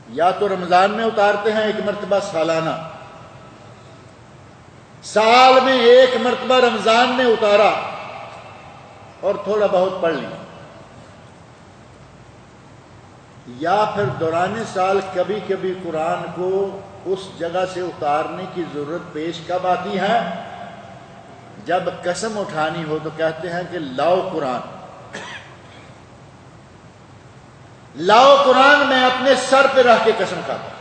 یا تو رمضان میں اتارتے ہیں 1 مرتبہ سالانہ، سال میں 1 مرتبہ رمضان میں اتارا اور تھوڑا بہت پڑھ لیا، یا پھر دوران سال کبھی کبھی قرآن کو اس جگہ سے اتارنے کی ضرورت پیش کب آتی ہے جب قسم اٹھانی ہو تو کہتے ہیں کہ لاؤ قرآن، لاؤ قرآن، میں اپنے سر پہ رکھ کے قسم کھاتا ہوں۔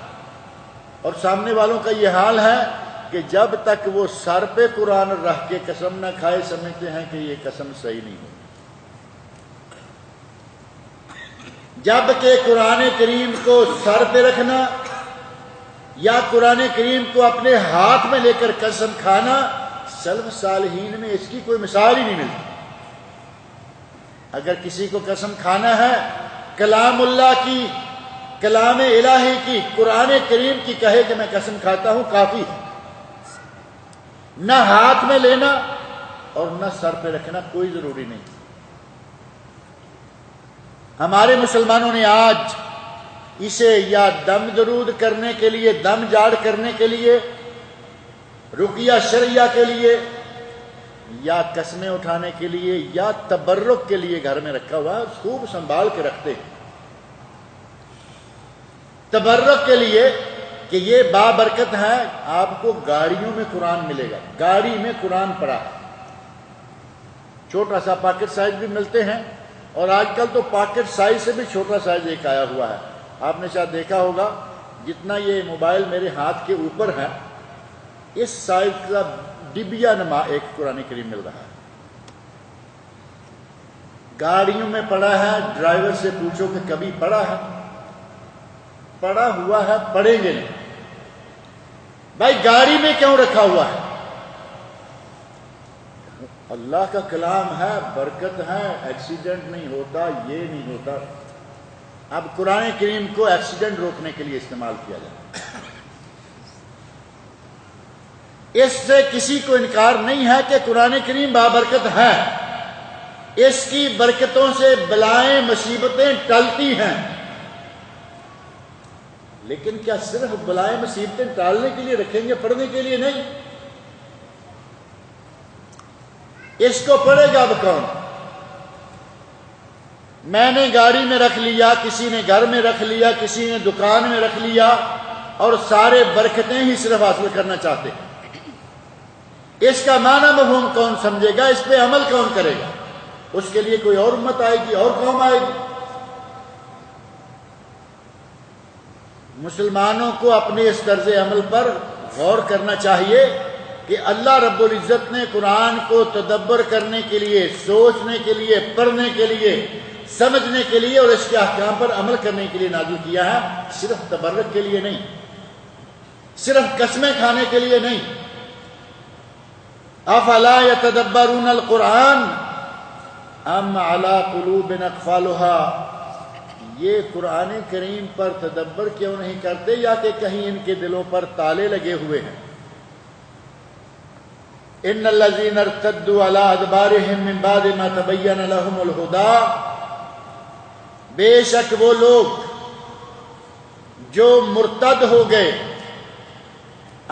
اور سامنے والوں کا یہ حال ہے کہ جب تک وہ سر پہ قرآن رکھ کے قسم نہ کھائے سمجھتے ہیں کہ یہ قسم صحیح نہیں ہوگی، جبکہ قرآن کریم کو سر پہ رکھنا یا قرآن کریم کو اپنے ہاتھ میں لے کر قسم کھانا سلف صالحین میں اس کی کوئی مثال ہی نہیں ملتی۔ اگر کسی کو قسم کھانا ہے کلام اللہ کی، کلام الہی کی، قرآن کریم کی، کہے کہ میں قسم کھاتا ہوں، کافی ہے۔ نہ ہاتھ میں لینا اور نہ سر پہ رکھنا کوئی ضروری نہیں۔ ہمارے مسلمانوں نے آج اسے یا دم درود کرنے کے لیے، دم جاڑ کرنے کے لیے، رقیہ شرعیہ کے لیے، یا قسمیں اٹھانے کے لیے، یا تبرک کے لیے گھر میں رکھا ہوا ہے، خوب سنبھال کے رکھتے ہیں۔ تبرک کے لیے کہ یہ بابرکت ہے، آپ کو گاڑیوں میں قرآن ملے گا، گاڑی میں قرآن پڑا ہے، چھوٹا سا پاکٹ سائز بھی ملتے ہیں، اور آج کل تو پاکٹ سائز سے بھی چھوٹا سائز ایک آیا ہوا ہے۔ آپ نے شاید دیکھا ہوگا جتنا یہ موبائل میرے ہاتھ کے اوپر ہے اس سائز کا ڈبیا نما ایک قرآن کریم مل رہا ہے۔ گاڑیوں میں پڑا ہے، ڈرائیور سے پوچھو کہ کبھی پڑا ہے؟ پڑا ہوا ہے، پڑھیں گے نہیں۔ بھائی گاڑی میں کیوں رکھا ہوا ہے؟ اللہ کا کلام ہے، برکت ہے، ایکسیڈنٹ نہیں ہوتا، یہ نہیں ہوتا۔ اب قرآن کریم کو ایکسیڈنٹ روکنے کے لیے استعمال کیا جائے، اس سے کسی کو انکار نہیں ہے کہ قرآن کریم بابرکت ہے، اس کی برکتوں سے بلائیں مصیبتیں ٹلتی ہیں، لیکن کیا صرف بلائیں مصیبتیں ٹالنے کے لیے رکھیں گے، پڑھنے کے لیے نہیں؟ اس کو پڑھے گا اب کون؟ میں نے گاڑی میں رکھ لیا، کسی نے گھر میں رکھ لیا، کسی نے دکان میں رکھ لیا، اور سارے برکتیں ہی صرف حاصل کرنا چاہتے ہیں۔ اس کا معنی مفہوم کون سمجھے گا؟ اس پہ عمل کون کرے گا؟ اس کے لیے کوئی اور امت آئے گی، اور قوم آئے گی۔ مسلمانوں کو اپنے اس طرز عمل پر غور کرنا چاہیے کہ اللہ رب العزت نے قرآن کو تدبر کرنے کے لیے، سوچنے کے لیے، پڑھنے کے لیے، سمجھنے کے لیے اور اس کے احکام پر عمل کرنے کے لیے نازل کیا ہے، صرف تبرک کے لیے نہیں، صرف قسمیں کھانے کے لیے نہیں۔ افلا یتدبرون القرآن ام علی قلوب اقفالها، یہ قرآن کریم پر تدبر کیوں نہیں کرتے، یا کہ کہیں ان کے دلوں پر تالے لگے ہوئے ہیں۔ ان الذین ارتدوا علی ادبارهم من بعد ما تبین لهم الہدی، بے شک وہ لوگ جو مرتد ہو گئے،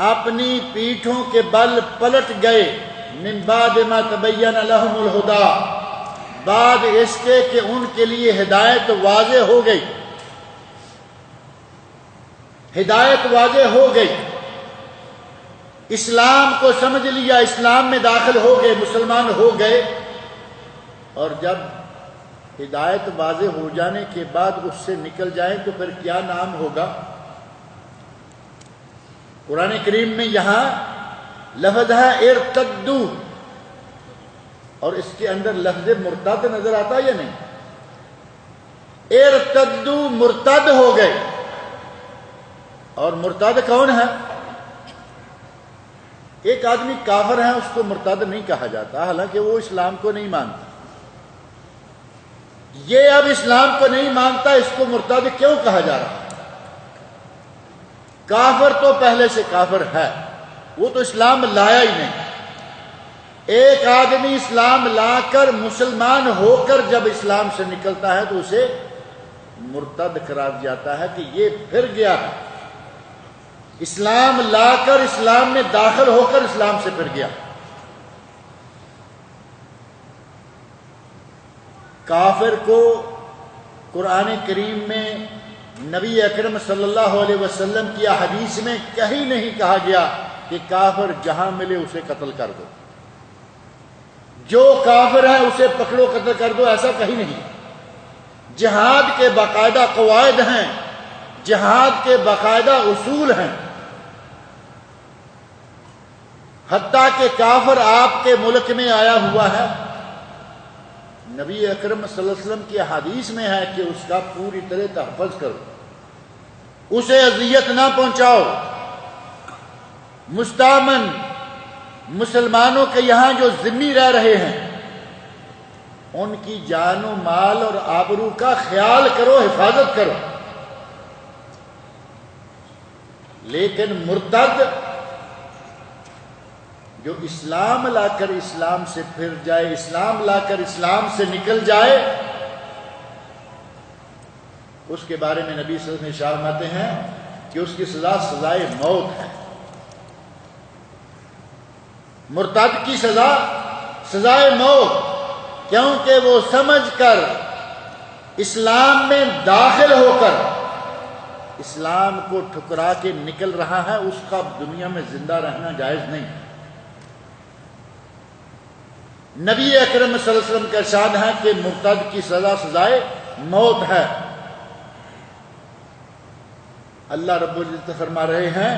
اپنی پیٹھوں کے بل پلٹ گئے، من بعد ما تبین لهم الہدی، بعد اس کے کہ ان کے لیے ہدایت واضح ہو گئی، ہدایت واضح ہو گئی، اسلام کو سمجھ لیا، اسلام میں داخل ہو گئے، مسلمان ہو گئے، اور جب ہدایت واضح ہو جانے کے بعد اس سے نکل جائیں تو پھر کیا نام ہوگا؟ قرآن کریم میں یہاں لفظ ہے ارتدو، اور اس کے اندر لفظ مرتد نظر آتا ہے یا نہیں؟ ارتدو، مرتد ہو گئے۔ اور مرتد کون ہے؟ ایک آدمی کافر ہے، اس کو مرتد نہیں کہا جاتا، حالانکہ وہ اسلام کو نہیں مانتا۔ یہ اب اسلام کو نہیں مانتا، اس کو مرتد کیوں کہا جا رہا ہے؟ کافر تو پہلے سے کافر ہے، وہ تو اسلام لایا ہی نہیں۔ ایک آدمی اسلام لا کر، مسلمان ہو کر جب اسلام سے نکلتا ہے تو اسے مرتد قرار جاتا ہے کہ یہ پھر گیا ہے، اسلام لا کر، اسلام میں داخل ہو کر اسلام سے پھر گیا۔ کافر کو قرآن کریم میں نبی اکرم صلی اللہ علیہ وسلم کی حدیث میں کہیں نہیں کہا گیا کہ کافر جہاں ملے اسے قتل کر دو۔ جو کافر ہے اسے پکڑو قتل کر دو، ایسا کہیں نہیں۔ جہاد کے باقاعدہ قواعد ہیں، جہاد کے باقاعدہ اصول ہیں۔ حتیٰ کہ کافر آپ کے ملک میں آیا ہوا ہے، نبی اکرم صلی اللہ علیہ وسلم کی حدیث میں ہے کہ اس کا پوری طرح تحفظ کرو، اسے اذیت نہ پہنچاؤ۔ مستامن مسلمانوں کے یہاں جو ذمہ رہ رہے ہیں ان کی جان و مال اور آبرو کا خیال کرو، حفاظت کرو۔ لیکن مرتد جو اسلام لا کر اسلام سے پھر جائے، اسلام لا کر اسلام سے نکل جائے، اس کے بارے میں نبی صلی اللہ علیہ وسلم ارشاد فرماتے ہیں کہ اس کی سزا سزائے موت ہے۔ مرتد کی سزا سزائے موت، کیونکہ وہ سمجھ کر اسلام میں داخل ہو کر اسلام کو ٹھکرا کے نکل رہا ہے، اس کا دنیا میں زندہ رہنا جائز نہیں۔ نبی اکرم صلی اللہ علیہ وسلم کا ارشاد ہے کہ مرتد کی سزا سزائے موت ہے۔ اللہ رب العزت فرما رہے ہیں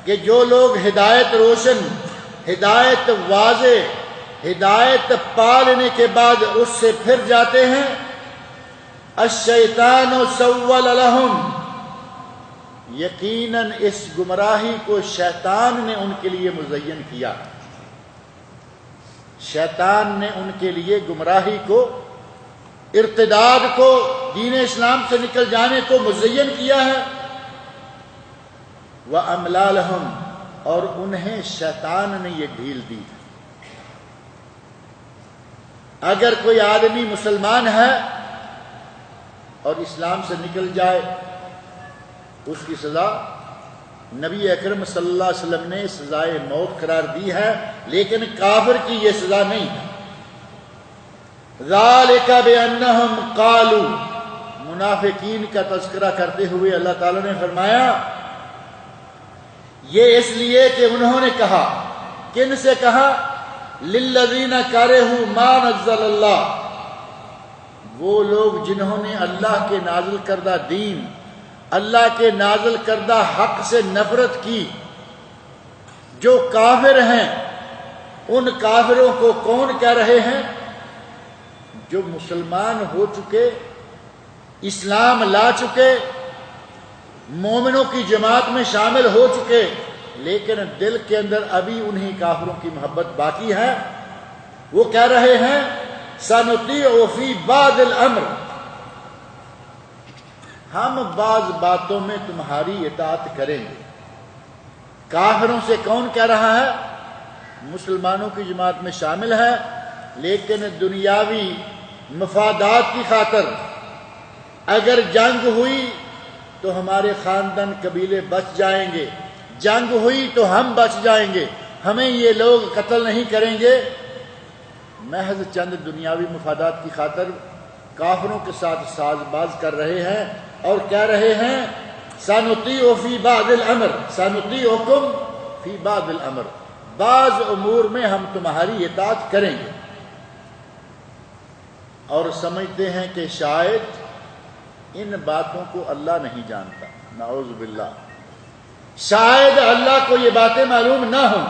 کہ جو لوگ ہدایت روشن، ہدایت واضح، ہدایت پا لینے کے بعد اس سے پھر جاتے ہیں، الشیطان سول لہم، یقیناً اس گمراہی کو شیطان نے ان کے لیے مزین کیا۔ شیطان نے ان کے لیے گمراہی کو، ارتداد کو، دین اسلام سے نکل جانے کو مزین کیا ہے۔ وَأَمْلَا لَهُمْ، اور انہیں شیطان نے یہ ڈھیل دی۔ اگر کوئی آدمی مسلمان ہے اور اسلام سے نکل جائے، اس کی سزا نبی اکرم صلی اللہ علیہ وسلم نے سزائے موت قرار دی ہے، لیکن کافر کی یہ سزا نہیں ہے۔ ذَلِكَ بِأَنَّهُمْ قَالُوا، منافقین کا تذکرہ کرتے ہوئے اللہ تعالیٰ نے فرمایا یہ اس لیے کہ انہوں نے کہا، کن سے کہا؟ لِلَّذِينَ كَرِهُوا مَا نَزَّلَ اللَّهُ، وہ لوگ جنہوں نے اللہ کے نازل کردہ دین، اللہ کے نازل کردہ حق سے نفرت کی، جو کافر ہیں، ان کافروں کو کون کہہ رہے ہیں؟ جو مسلمان ہو چکے، اسلام لا چکے، مومنوں کی جماعت میں شامل ہو چکے، لیکن دل کے اندر ابھی انہی کافروں کی محبت باقی ہے۔ وہ کہہ رہے ہیں سَنُطِيعُ فِي بَعْضِ الْأَمْرِ، ہم بعض باتوں میں تمہاری اطاعت کریں گے۔ کافروں سے کون کہہ رہا ہے؟ مسلمانوں کی جماعت میں شامل ہے، لیکن دنیاوی مفادات کی خاطر اگر جنگ ہوئی تو ہمارے خاندان قبیلے بچ جائیں گے، جنگ ہوئی تو ہم بچ جائیں گے، ہمیں یہ لوگ قتل نہیں کریں گے۔ محض چند دنیاوی مفادات کی خاطر کافروں کے ساتھ ساز باز کر رہے ہیں اور کہہ رہے ہیں سَنُطِيعُ فِي بَعْضِ الْأَمْرِ، سَنُطِيعُكُمْ فِي بَعْضِ الْأَمْرِ، بعض امور میں ہم تمہاری اطاعت کریں گے۔ اور سمجھتے ہیں کہ شاید ان باتوں کو اللہ نہیں جانتا، نعوذ باللہ، شاید اللہ کو یہ باتیں معلوم نہ ہوں۔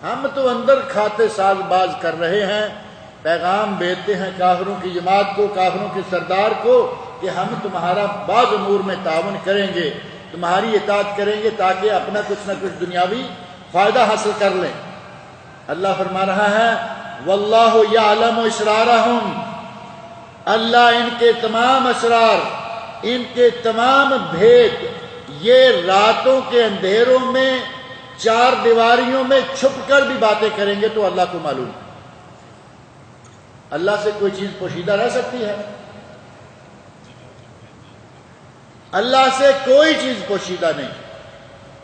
ہم تو اندر کھاتے ساز باز کر رہے ہیں، پیغام بھیجتے ہیں کافروں کی جماعت کو، کافروں کے سردار کو کہ ہم تمہارا بعض امور میں تعاون کریں گے، تمہاری اطاعت کریں گے تاکہ اپنا کچھ نہ کچھ دنیاوی فائدہ حاصل کر لیں۔ اللہ فرما رہا ہے وَاللَّهُ يَعْلَمُ إِسْرَارَهُمْ، اللہ ان کے تمام اسرار، ان کے تمام بھید، یہ راتوں کے اندھیروں میں چار دیواریوں میں چھپ کر بھی باتیں کریں گے تو اللہ کو معلوم ہے۔ اللہ سے کوئی چیز پوشیدہ رہ سکتی ہے؟ اللہ سے کوئی چیز پوشیدہ نہیں۔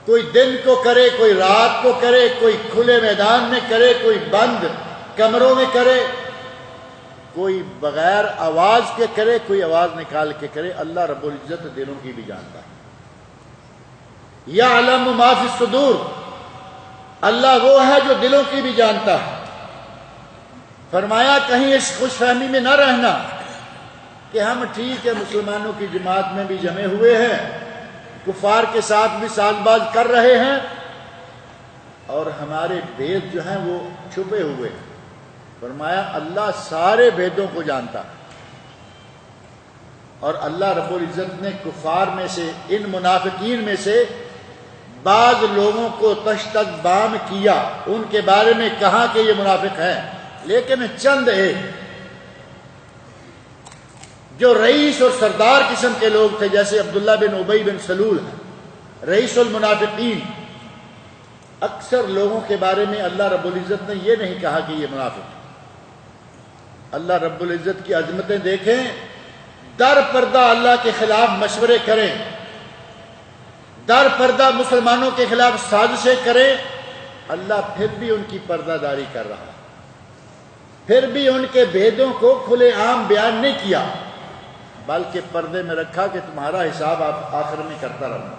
کوئی دن کو کرے، کوئی رات کو کرے، کوئی کھلے میدان میں کرے، کوئی بند کمروں میں کرے، کوئی بغیر آواز کے کرے، کوئی آواز نکال کے کرے، اللہ رب العزت دلوں کی بھی جانتا ہے۔ یعلم ما فی الصدور، اللہ وہ ہے جو دلوں کی بھی جانتا ہے۔ فرمایا کہیں اس خوش فہمی میں نہ رہنا کہ ہم ٹھیک ہے مسلمانوں کی جماعت میں بھی جمے ہوئے ہیں، کفار کے ساتھ بھی ساز باز کر رہے ہیں، اور ہمارے بھید جو ہیں وہ چھپے ہوئے ہیں۔ فرمایا اللہ سارے بھیدوں کو جانتا ہے، اور اللہ رب العزت نے کفار میں سے، ان منافقین میں سے بعض لوگوں کو تشتت بام کیا، ان کے بارے میں کہا کہ یہ منافق ہیں، لیکن چند ایک جو رئیس اور سردار قسم کے لوگ تھے، جیسے عبداللہ بن ابی بن سلول ہیں، رئیس المنافقین، اکثر لوگوں کے بارے میں اللہ رب العزت نے یہ نہیں کہا کہ یہ منافق ہیں۔ اللہ رب العزت کی عظمتیں دیکھیں، در پردہ اللہ کے خلاف مشورے کریں، در پردہ مسلمانوں کے خلاف سازشیں کریں، اللہ پھر بھی ان کی پردہ داری کر رہا ہے، پھر بھی ان کے بھیدوں کو کھلے عام بیان نہیں کیا، بلکہ پردے میں رکھا کہ تمہارا حساب آپ آخر میں کرتا رہنا۔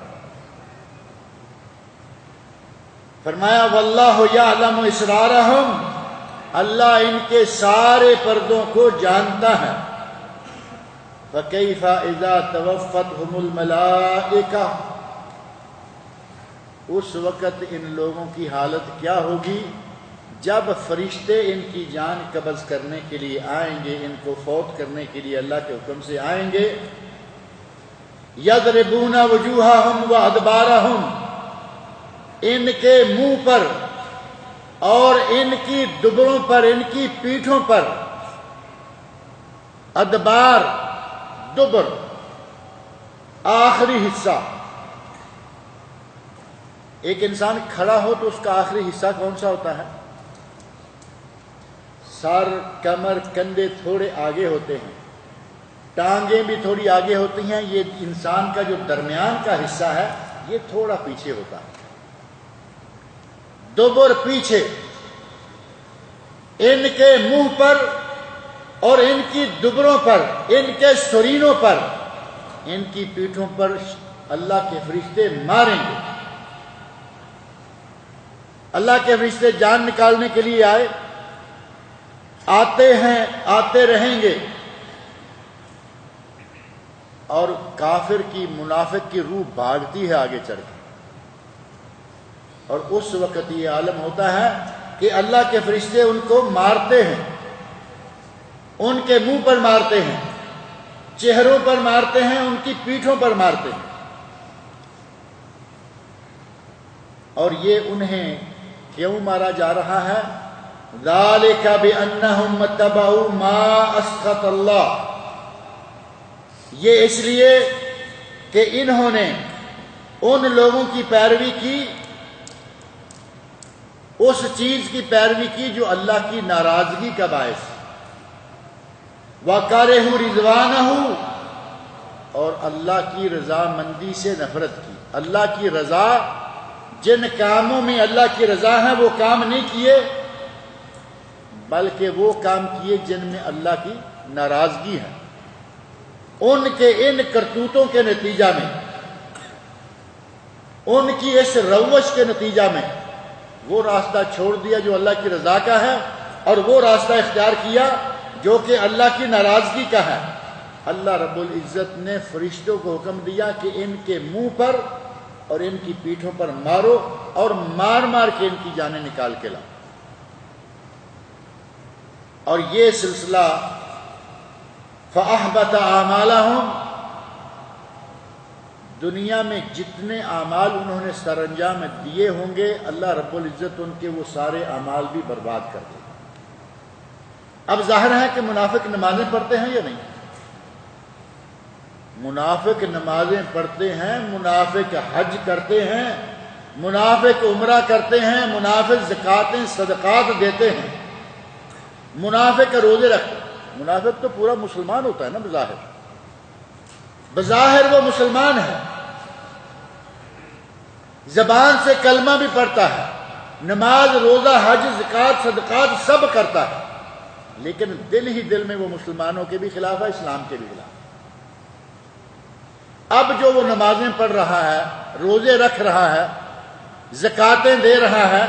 فرمایا واللہ یعلم اسرارہم، اللہ ان کے سارے پردوں کو جانتا ہے۔ فَكَيْفَ إِذَا تَوَفَّتْهُمُ الْمَلَائِكَةُ، اس وقت ان لوگوں کی حالت کیا ہوگی جب فرشتے ان کی جان قبض کرنے کے لیے آئیں گے، ان کو فوت کرنے کے لیے اللہ کے حکم سے آئیں گے۔ يَضْرِبُونَ وُجُوهَهُمْ وَأَدْبَارَهُمْ، ان کے منہ پر اور ان کی دبروں پر، ان کی پیٹھوں پر، ادبار، دبر، آخری حصہ۔ ایک انسان کھڑا ہو تو اس کا آخری حصہ کون سا ہوتا ہے؟ سر، کمر، کندھے تھوڑے آگے ہوتے ہیں، ٹانگیں بھی تھوڑی آگے ہوتی ہیں، یہ انسان کا جو درمیان کا حصہ ہے یہ تھوڑا پیچھے ہوتا ہے، دبر پیچھے۔ ان کے منہ پر اور ان کی دبروں پر، ان کے سرینوں پر، ان کی پیٹھوں پر اللہ کے فرشتے ماریں گے۔ اللہ کے فرشتے جان نکالنے کے لیے آتے ہیں، آتے رہیں گے، اور کافر کی، منافق کی روح بھاگتی ہے آگے چڑھ کے، اور اس وقت یہ عالم ہوتا ہے کہ اللہ کے فرشتے ان کو مارتے ہیں، ان کے منہ پر مارتے ہیں، چہروں پر مارتے ہیں، ان کی پیٹھوں پر مارتے ہیں، اور یہ انہیں کیوں مارا جا رہا ہے؟ ذالک بأنہم اتبعوا ما اسخط اللہ، یہ اس لیے کہ انہوں نے ان لوگوں کی پیروی کی، اس چیز کی پیروی کی جو اللہ کی ناراضگی کا باعث، وَكَرِهُ رِضْوَانَهُ، اور اللہ کی رضامندی سے نفرت کی۔ اللہ کی رضا، جن کاموں میں اللہ کی رضا ہے وہ کام نہیں کیے، بلکہ وہ کام کیے جن میں اللہ کی ناراضگی ہے۔ ان کے ان کرتوتوں کے نتیجہ میں، ان کی اس روش کے نتیجہ میں وہ راستہ چھوڑ دیا جو اللہ کی رضا کا ہے، اور وہ راستہ اختیار کیا جو کہ اللہ کی ناراضگی کا ہے۔ اللہ رب العزت نے فرشتوں کو حکم دیا کہ ان کے منہ پر اور ان کی پیٹھوں پر مارو، اور مار مار کے ان کی جانیں نکال کے لاؤ۔ اور یہ سلسلہ فَأَحْبَطَ أَعْمَالَهُمْ، دنیا میں جتنے اعمال انہوں نے سر انجام دیے ہوں گے، اللہ رب العزت ان کے وہ سارے اعمال بھی برباد کر دے گا۔ اب ظاہر ہے کہ منافق نمازیں پڑھتے ہیں یا نہیں؟ منافق نمازیں پڑھتے ہیں، منافق حج کرتے ہیں، منافق عمرہ کرتے ہیں، منافق زکاتیں صدقات دیتے ہیں، منافق روزے رکھتے ہیں۔ منافق تو پورا مسلمان ہوتا ہے نا، بظاہر وہ مسلمان ہے، زبان سے کلمہ بھی پڑھتا ہے، نماز، روزہ، حج، زکات، صدقات سب کرتا ہے، لیکن دل ہی دل میں وہ مسلمانوں کے بھی خلاف ہے، اسلام کے بھی خلاف ہے۔ اب جو وہ نمازیں پڑھ رہا ہے، روزے رکھ رہا ہے، زکاتیں دے رہا ہے،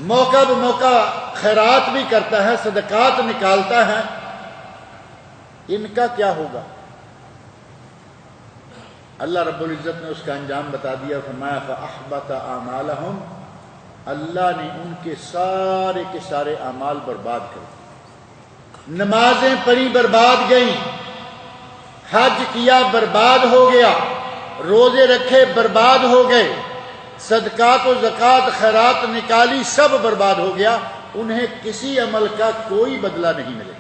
موقع بموقع خیرات بھی کرتا ہے، صدقات نکالتا ہے، ان کا کیا ہوگا؟ اللہ رب العزت نے اس کا انجام بتا دیا، فرمایا فَأَحْبَطَ أَعْمَالَهُمْ، اللہ نے ان کے سارے کے سارے اعمال برباد کر دیے۔ نمازیں پڑھی برباد گئیں، حج کیا برباد ہو گیا، روزے رکھے برباد ہو گئے، صدقات و زکوٰۃ خیرات نکالی سب برباد ہو گیا، انہیں کسی عمل کا کوئی بدلہ نہیں ملے،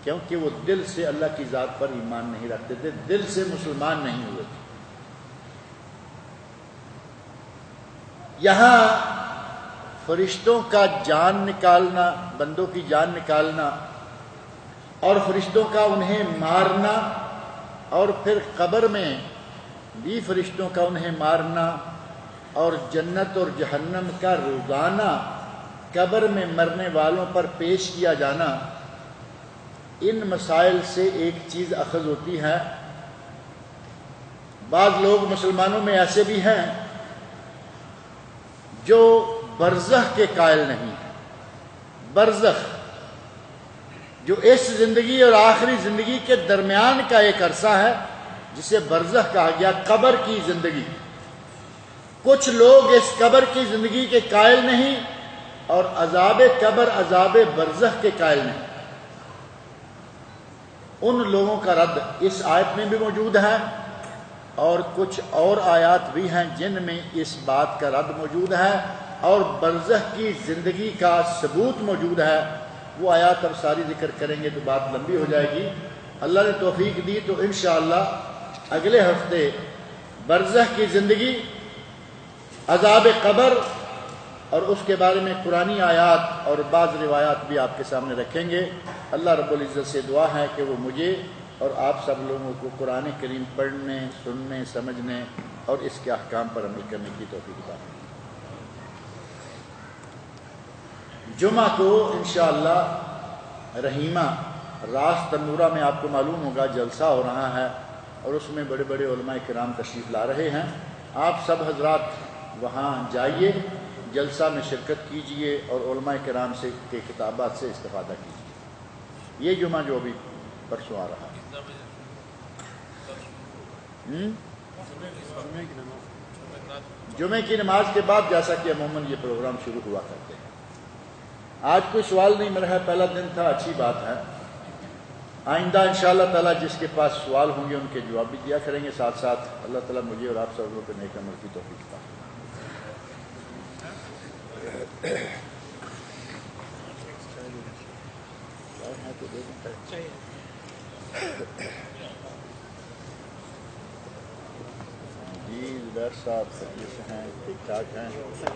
کیونکہ وہ دل سے اللہ کی ذات پر ایمان نہیں رکھتے تھے، دل سے مسلمان نہیں ہوئے تھے۔ یہاں فرشتوں کا جان نکالنا، بندوں کی جان نکالنا، اور فرشتوں کا انہیں مارنا، اور پھر قبر میں بھی فرشتوں کا انہیں مارنا، اور جنت اور جہنم کا روزانہ قبر میں مرنے والوں پر پیش کیا جانا، ان مسائل سے ایک چیز اخذ ہوتی ہے۔ بعض لوگ مسلمانوں میں ایسے بھی ہیں جو برزخ کے قائل نہیں ہیں۔ برزخ جو اس زندگی اور آخری زندگی کے درمیان کا ایک عرصہ ہے، جسے برزخ کہا گیا، قبر کی زندگی۔ کچھ لوگ اس قبر کی زندگی کے قائل نہیں اور عذاب قبر، عذاب برزخ کے قائل نہیں۔ ان لوگوں کا رد اس آیت میں بھی موجود ہے، اور کچھ اور آیات بھی ہیں جن میں اس بات کا رد موجود ہے اور برزخ کی زندگی کا ثبوت موجود ہے۔ وہ آیات اب ساری ذکر کریں گے تو بات لمبی ہو جائے گی۔ اللہ نے توفیق دی تو انشاءاللہ اگلے ہفتے برزخ کی زندگی، عذاب قبر اور اس کے بارے میں قرآنی آیات اور بعض روایات بھی آپ کے سامنے رکھیں گے۔ اللہ رب العزت سے دعا ہے کہ وہ مجھے اور آپ سب لوگوں کو قرآن کریم پڑھنے، سننے، سمجھنے اور اس کے احکام پر عمل کرنے کی توفیق عطا فرمائے۔ جمعہ کو انشاءاللہ رحیمہ راس تنورہ میں آپ کو معلوم ہوگا جلسہ ہو رہا ہے، اور اس میں بڑے بڑے علماء کرام تشریف لا رہے ہیں۔ آپ سب حضرات وہاں جائیے، جلسہ میں شرکت کیجئے اور علماء کرام سے کے کتابات سے استفادہ کیجئے۔ یہ جمعہ جو ابھی پرسوں آ رہا ہے، جمعے کی نماز کے بعد، جیسا کہ عموماً یہ پروگرام شروع ہوا کرتے ہیں۔ آج کوئی سوال نہیں مل رہا ہے، پہلا دن تھا، اچھی بات ہے۔ آئندہ انشاءاللہ تعالیٰ جس کے پاس سوال ہوں گے ان کے جواب بھی دیا کریں گے، ساتھ ساتھ اللہ تعالیٰ مجھے اور آپ سب لوگوں کو نیک عمل کی توفیق عطا فرمائے۔ جی زبیر صاحب خیریت سے ہیں؟ ٹھیک ٹھاک ہیں؟